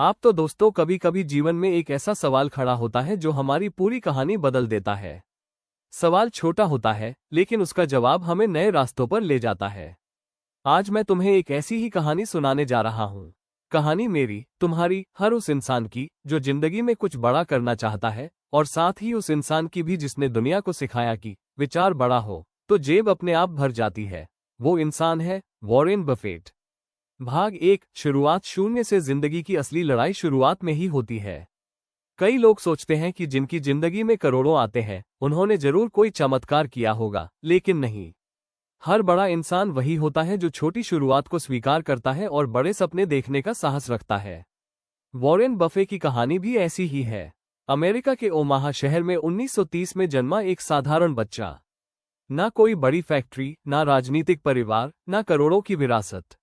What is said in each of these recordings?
आप तो दोस्तों कभी कभी जीवन में एक ऐसा सवाल खड़ा होता है जो हमारी पूरी कहानी बदल देता है। सवाल छोटा होता है लेकिन उसका जवाब हमें नए रास्तों पर ले जाता है। आज मैं तुम्हें एक ऐसी ही कहानी सुनाने जा रहा हूँ। कहानी मेरी, तुम्हारी, हर उस इंसान की जो जिंदगी में कुछ बड़ा करना चाहता है, और साथ ही उस इंसान की भी जिसने दुनिया को सिखाया कि विचार बड़ा हो तो जेब अपने आप भर जाती है। वो इंसान है वॉरेन बफेट। भाग 1। शुरुआत शून्य से। जिंदगी की असली लड़ाई शुरुआत में ही होती है। कई लोग सोचते हैं कि जिनकी जिंदगी में करोड़ों आते हैं उन्होंने जरूर कोई चमत्कार किया होगा, लेकिन नहीं। हर बड़ा इंसान वही होता है जो छोटी शुरुआत को स्वीकार करता है और बड़े सपने देखने का साहस रखता है। वॉरेन बफे की कहानी भी ऐसी ही है। अमेरिका के ओमाहा शहर में 1930 में जन्मा एक साधारण बच्चा। ना कोई बड़ी फैक्ट्री, ना राजनीतिक परिवार, ना करोड़ों की विरासत।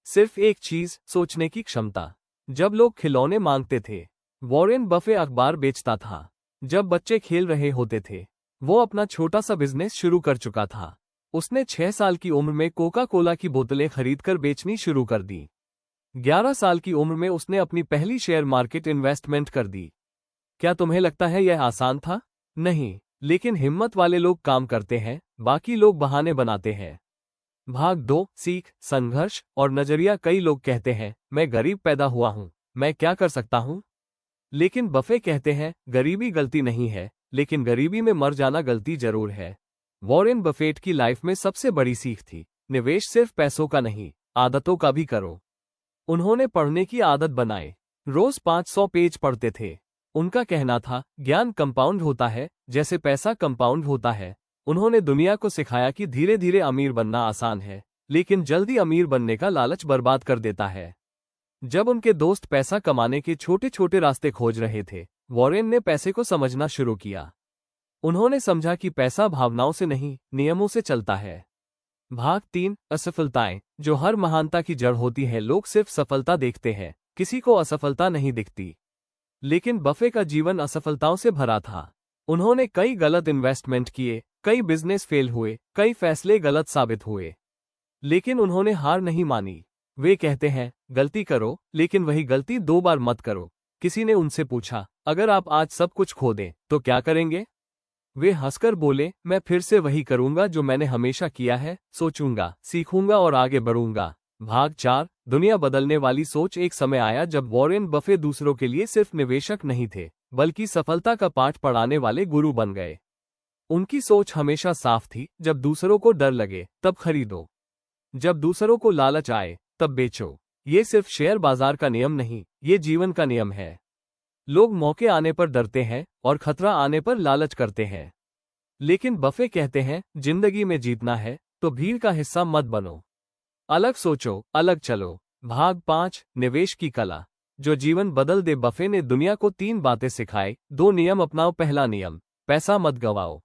सिर्फ एक चीज, सोचने की क्षमता। जब लोग खिलौने मांगते थे, वॉरेन बफे अखबार बेचता था। जब बच्चे खेल रहे होते थे, वो अपना छोटा सा बिजनेस शुरू कर चुका था। उसने 6 साल की उम्र में कोका कोला की बोतलें खरीदकर बेचनी शुरू कर दी। 11 साल की उम्र में उसने अपनी पहली शेयर मार्केट इन्वेस्टमेंट कर दी। क्या तुम्हें लगता है यह आसान था? नहीं, लेकिन हिम्मत वाले लोग काम करते हैं, बाकी लोग बहाने बनाते हैं। भाग 2। सीख, संघर्ष और नजरिया। कई लोग कहते हैं, मैं गरीब पैदा हुआ हूं, मैं क्या कर सकता हूं? लेकिन बफे कहते हैं, गरीबी गलती नहीं है, लेकिन गरीबी में मर जाना गलती जरूर है। वॉरेन बफेट की लाइफ में सबसे बड़ी सीख थी, निवेश सिर्फ पैसों का नहीं, आदतों का भी करो। उन्होंने पढ़ने की आदत बनाए। रोज 500 पेज पढ़ते थे। उनका कहना था, ज्ञान कंपाउंड होता है जैसे पैसा कंपाउंड होता है। उन्होंने दुनिया को सिखाया कि धीरे धीरे अमीर बनना आसान है, लेकिन जल्दी अमीर बनने का लालच बर्बाद कर देता है। जब उनके दोस्त पैसा कमाने के छोटे छोटे रास्ते खोज रहे थे, वॉरेन ने पैसे को समझना शुरू किया। उन्होंने समझा कि पैसा भावनाओं से नहीं, नियमों से चलता है। भाग 3। असफलताएं, जो हर महानता की जड़ होती है। लोग सिर्फ सफलता देखते हैं, किसी को असफलता नहीं दिखती। लेकिन बफे का जीवन असफलताओं से भरा था। उन्होंने कई गलत इन्वेस्टमेंट किए, कई बिजनेस फेल हुए, कई फैसले गलत साबित हुए। लेकिन उन्होंने हार नहीं मानी। वे कहते हैं, गलती करो, लेकिन वही गलती 2 बार मत करो। किसी ने उनसे पूछा, अगर आप आज सब कुछ खो दें तो क्या करेंगे? वे हंसकर बोले, मैं फिर से वही करूंगा जो मैंने हमेशा किया है, सोचूंगा, सीखूंगा और आगे बढ़ूंगा। भाग 4। दुनिया बदलने वाली सोच। एक समय आया जब वॉरेन बफे दूसरों के लिए सिर्फ निवेशक नहीं थे, बल्कि सफलता का पाठ पढ़ाने वाले गुरु बन गए। उनकी सोच हमेशा साफ थी, जब दूसरों को डर लगे तब खरीदो, जब दूसरों को लालच आए तब बेचो। ये सिर्फ शेयर बाजार का नियम नहीं, ये जीवन का नियम है। लोग मौके आने पर डरते हैं और खतरा आने पर लालच करते हैं। लेकिन बफे कहते हैं, जिंदगी में जीतना है तो भीड़ का हिस्सा मत बनो। अलग सोचो, अलग चलो। भाग 5। निवेश की कला, जो जीवन बदल दे। बफे ने दुनिया को 3 बातें सिखाई। 2 नियम अपनाओ। पहला नियम, पैसा मत गवाओ।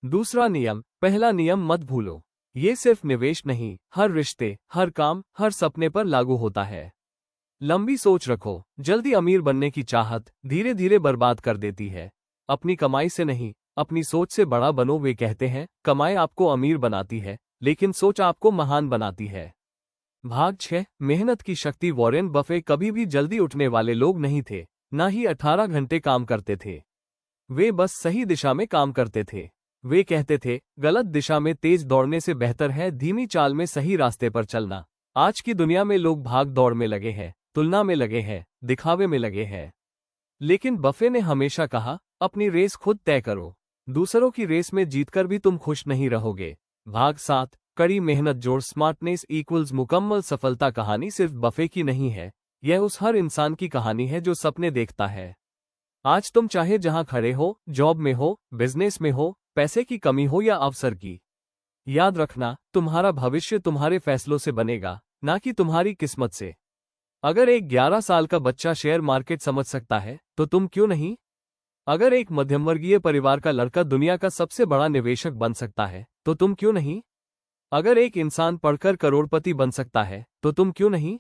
दूसरा नियम, पहला नियम मत भूलो। ये सिर्फ निवेश नहीं, हर रिश्ते, हर काम, हर सपने पर लागू होता है। लंबी सोच रखो। जल्दी अमीर बनने की चाहत धीरे धीरे बर्बाद कर देती है। अपनी कमाई से नहीं, अपनी सोच से बड़ा बनो। वे कहते हैं, कमाई आपको अमीर बनाती है, लेकिन सोच आपको महान बनाती है। भाग 6। मेहनत की शक्ति। वॉरेन बफे कभी भी जल्दी उठने वाले लोग नहीं थे, ना ही 18 घंटे काम करते थे। वे बस सही दिशा में काम करते थे। वे कहते थे, गलत दिशा में तेज दौड़ने से बेहतर है धीमी चाल में सही रास्ते पर चलना। आज की दुनिया में लोग भाग दौड़ में लगे हैं, तुलना में लगे हैं, दिखावे में लगे हैं। लेकिन बफे ने हमेशा कहा, अपनी रेस खुद तय करो। दूसरों की रेस में जीतकर भी तुम खुश नहीं रहोगे। भाग 7। कड़ी मेहनत जोड़ स्मार्टनेस इक्वल्स मुकम्मल सफलता। कहानी सिर्फ बफे की नहीं है, यह उस हर इंसान की कहानी है जो सपने देखता है। आज तुम चाहे जहां खड़े हो, जॉब में हो, बिजनेस में हो, पैसे की कमी हो या अवसर की, याद रखना, तुम्हारा भविष्य तुम्हारे फैसलों से बनेगा, ना कि तुम्हारी किस्मत से। अगर एक 11 साल का बच्चा शेयर मार्केट समझ सकता है तो तुम क्यों नहीं? अगर एक मध्यमवर्गीय परिवार का लड़का दुनिया का सबसे बड़ा निवेशक बन सकता है तो तुम क्यों नहीं? अगर एक इंसान पढ़कर करोड़पति बन सकता है तो तुम क्यों नहीं?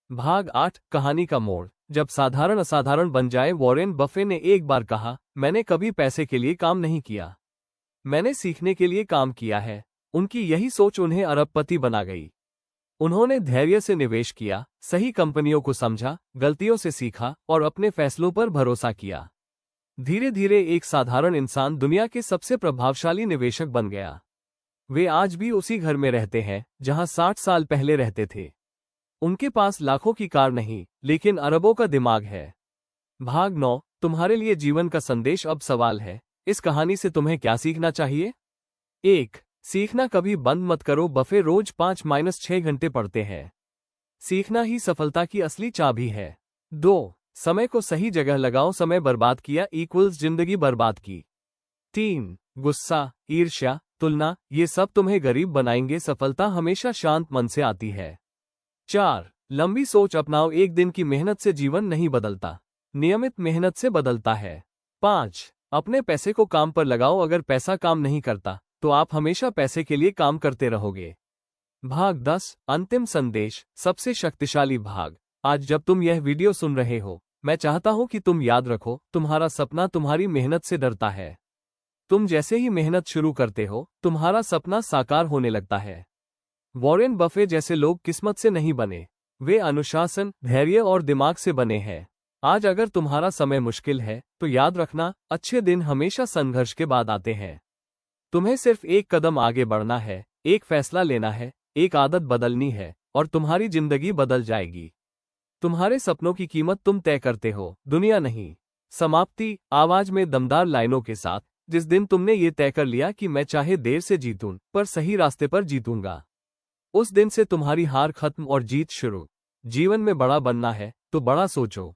भाग 8। कहानी का मोड़, जब साधारण असाधारण बन जाए। वॉरेन बफे ने एक बार कहा, मैंने कभी पैसे के लिए काम नहीं किया, मैंने सीखने के लिए काम किया है। उनकी यही सोच उन्हें अरबपति बना गई। उन्होंने धैर्य से निवेश किया, सही कंपनियों को समझा, गलतियों से सीखा और अपने फैसलों पर भरोसा किया। धीरे धीरे एक साधारण इंसान दुनिया के सबसे प्रभावशाली निवेशक बन गया। वे आज भी उसी घर में रहते हैं जहां 60 साल पहले रहते थे। उनके पास लाखों की कार नहीं, लेकिन अरबों का दिमाग है। भाग 9, तुम्हारे लिए जीवन का संदेश। अब सवाल है, इस कहानी से तुम्हें क्या सीखना चाहिए? 1. सीखना कभी बंद मत करो। बफे रोज 5-6 घंटे पढ़ते हैं। सीखना ही सफलता की असली चाबी है। 2. समय को सही जगह लगाओ। समय बर्बाद किया इक्वल्स जिंदगी बर्बाद की। 3. गुस्सा, ईर्ष्या, तुलना, ये सब तुम्हें गरीब बनाएंगे। सफलता हमेशा शांत मन से आती है। 4. लंबी सोच अपनाओ। एक दिन की मेहनत से जीवन नहीं बदलता, नियमित मेहनत से बदलता है। 5. अपने पैसे को काम पर लगाओ। अगर पैसा काम नहीं करता तो आप हमेशा पैसे के लिए काम करते रहोगे। भाग 10, अंतिम संदेश, सबसे शक्तिशाली भाग। आज जब तुम यह वीडियो सुन रहे हो, मैं चाहता हूं कि तुम याद रखो, तुम्हारा सपना तुम्हारी मेहनत से डरता है। तुम जैसे ही मेहनत शुरू करते हो, तुम्हारा सपना साकार होने लगता है। वॉरेन बफे जैसे लोग किस्मत से नहीं बने, वे अनुशासन, धैर्य और दिमाग से बने हैं। आज अगर तुम्हारा समय मुश्किल है, तो याद रखना, अच्छे दिन हमेशा संघर्ष के बाद आते हैं। तुम्हें सिर्फ एक कदम आगे बढ़ना है, एक फैसला लेना है, एक आदत बदलनी है, और तुम्हारी जिंदगी बदल जाएगी। तुम्हारे सपनों की कीमत तुम तय करते हो, दुनिया नहीं। समाप्ति, आवाज में दमदार लाइनों के साथ। जिस दिन तुमने ये तय कर लिया कि मैं चाहे देर से जीतूं, पर सही रास्ते पर जीतूंगा, उस दिन से तुम्हारी हार खत्म और जीत शुरू। जीवन में बड़ा बनना है तो बड़ा सोचो,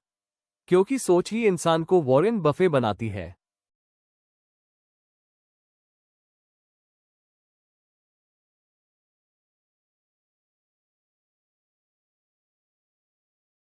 क्योंकि सोच ही इंसान को वॉरेन बफे बनाती है।